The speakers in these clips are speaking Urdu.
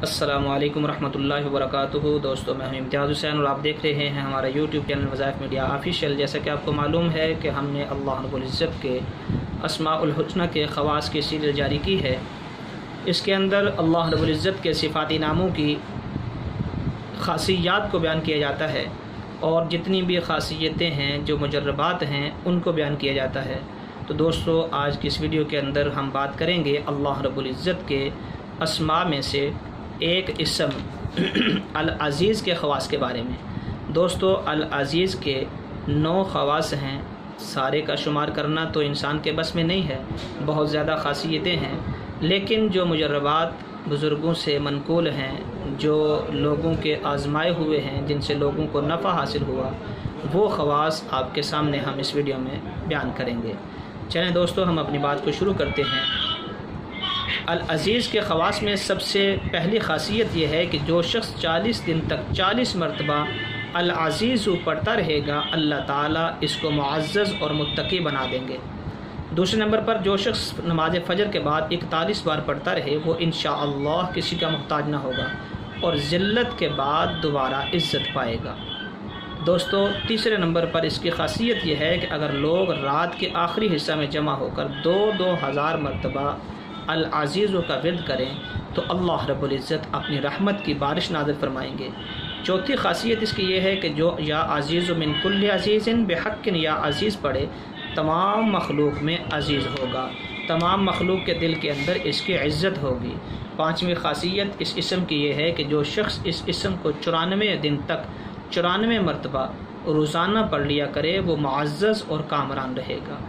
السلام علیکم ورحمۃ اللہ وبرکاتہ۔ دوستو میں ہوں امتیاز حسین اور آپ دیکھ رہے ہیں ہمارا یوٹیوب چینل وظائف میڈیا آفیشیل۔ جیسا کہ آپ کو معلوم ہے کہ ہم نے اللہ رب العزت کے اسماء الحسنی کے خواص کی سیریز جاری کی ہے۔ اس کے اندر اللہ رب العزت کے صفاتی ناموں کی خاصیات کو بیان کیا جاتا ہے، اور جتنی بھی خاصیتیں ہیں جو مجربات ہیں ان کو بیان کیا جاتا ہے۔ تو دوستو آج کی اس ویڈیو کے اندر ہم بات کریں گے اللہ رب العزت کے اسماء میں سے ایک اسم العزیز کے خواص کے بارے میں۔ دوستو العزیز کے 9 خواص ہیں، سارے کا شمار کرنا تو انسان کے بس میں نہیں ہے، بہت زیادہ خاصیتیں ہیں، لیکن جو مجربات بزرگوں سے منقول ہیں، جو لوگوں کے آزمائے ہوئے ہیں، جن سے لوگوں کو نفع حاصل ہوا، وہ خواص آپ کے سامنے ہم اس ویڈیو میں بیان کریں گے۔ چلیں دوستو ہم اپنی بات کو شروع کرتے ہیں۔ العزیز کے خواص میں سب سے پہلی خاصیت یہ ہے کہ جو شخص 40 دن تک 40 مرتبہ العزیز پڑھتا رہے گا، اللہ تعالیٰ اس کو معزز اور متقی بنا دیں گے۔ دوسرے نمبر پر جو شخص نماز فجر کے بعد 41 بار پڑھتا رہے وہ انشاءاللہ کسی کا محتاج نہ ہوگا اور ذلت کے بعد دوبارہ عزت پائے گا۔ دوستو تیسرے نمبر پر اس کی خاصیت یہ ہے کہ اگر لوگ رات کے آخری حصہ میں جمع ہو کر 2000 مرتبہ العزیز کا ورد کریں تو اللہ رب العزت اپنی رحمت کی بارش نازل فرمائیں گے۔ چوتھی خاصیت اس کی یہ ہے کہ جو یا عزیز من کل عزیز بحق یا عزیز پڑھے تمام مخلوق میں عزیز ہوگا، تمام مخلوق کے دل کے اندر اس کی عزت ہوگی۔ پانچویں خاصیت اس اسم کی یہ ہے کہ جو شخص اس اسم کو 94 دن تک 94 مرتبہ روزانہ پڑھ لیا کرے وہ معزز اور کامران رہے گا۔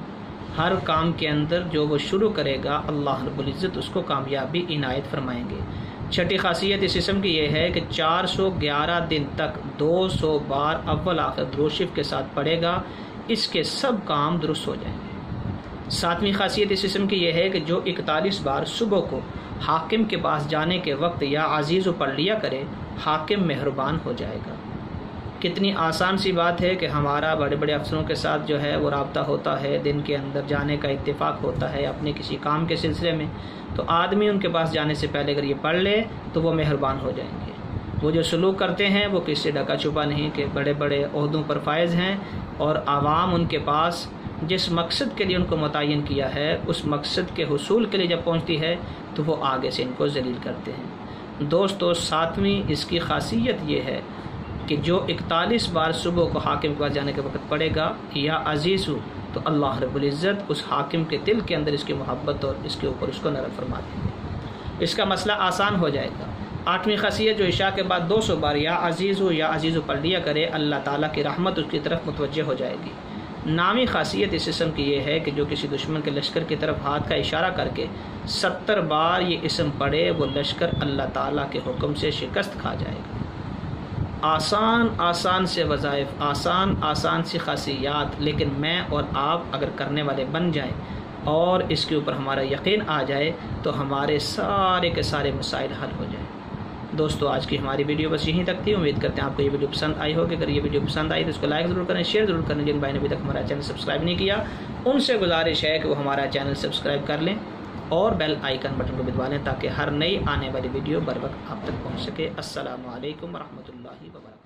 ہر کام کے اندر جو وہ شروع کرے گا اللہ رب العزت اس کو کامیابی عنایت فرمائیں گے۔ چھٹی خاصیت اس اسم کی یہ ہے کہ 411 دن تک 200 بار اول آخر درود شریف کے ساتھ پڑھے گا، اس کے سب کام درست ہو جائیں گے۔ ساتویں خاصیت اس اسم کی یہ ہے کہ جو 41 بار صبح کو حاکم کے پاس جانے کے وقت یا عزیز پڑھ لیا کرے حاکم مہربان ہو جائے گا۔ کتنی آسان سی بات ہے کہ ہمارا بڑے بڑے افسروں کے ساتھ جو ہے وہ رابطہ ہوتا ہے، دن کے اندر جانے کا اتفاق ہوتا ہے اپنے کسی کام کے سلسلے میں، تو آدمی ان کے پاس جانے سے پہلے اگر یہ پڑھ لے تو وہ مہربان ہو جائیں گے۔ وہ جو سلوک کرتے ہیں وہ کسی سے ڈھکا چھپا نہیں کہ بڑے بڑے عہدوں پر فائز ہیں، اور عوام ان کے پاس جس مقصد کے لیے ان کو متعین کیا ہے اس مقصد کے حصول کے لیے جب پہنچتی ہے تو وہ آگے سے ان کو ذلیل کرتے ہیں۔ دوستو ساتویں اس کی خاصیت یہ ہے کہ جو 41 بار صبح کو حاکم کے پاس جانے کے وقت پڑھے گا یا عزیز تو اللہ رب العزت اس حاکم کے دل کے اندر اس کی محبت اور اس کے اوپر اس کو نرم فرما دیں گے، اس کا مسئلہ آسان ہو جائے گا۔ آٹھویں خاصیت جو عشاء کے بعد 200 بار یا عزیز پڑھ لیا کرے اللہ تعالیٰ کی رحمت اس کی طرف متوجہ ہو جائے گی۔ نامی خاصیت اس اسم کی یہ ہے کہ جو کسی دشمن کے لشکر کی طرف ہاتھ کا اشارہ کر کے 70 بار یہ اسم پڑھے وہ لشکر اللہ تعالیٰ کے حکم سے شکست کھا جائے گا۔ آسان سے وظائف، آسان سی خاصیات، لیکن میں اور آپ اگر کرنے والے بن جائیں اور اس کے اوپر ہمارا یقین آ جائے تو ہمارے سارے کے سارے مسائل حل ہو جائیں۔ دوستو آج کی ہماری ویڈیو بس یہیں تک تھی، امید کرتے ہیں آپ کو یہ ویڈیو پسند آئی ہوگی۔ اگر یہ ویڈیو پسند آئی تو اس کو لائک ضرور کریں، شیئر ضرور کریں۔ جن بھائی نے ابھی تک ہمارا چینل سبسکرائب نہیں کیا ان سے گزارش ہے کہ وہ ہمارا چینل سبسکرائب کر لیں اور بیل آئیکن بٹن کو دبا لیں تاکہ ہر نئی آنے والی ویڈیو بر وقت آپ تک پہنچ سکے۔ السلام علیکم ورحمۃ اللہ وبرکاتہ۔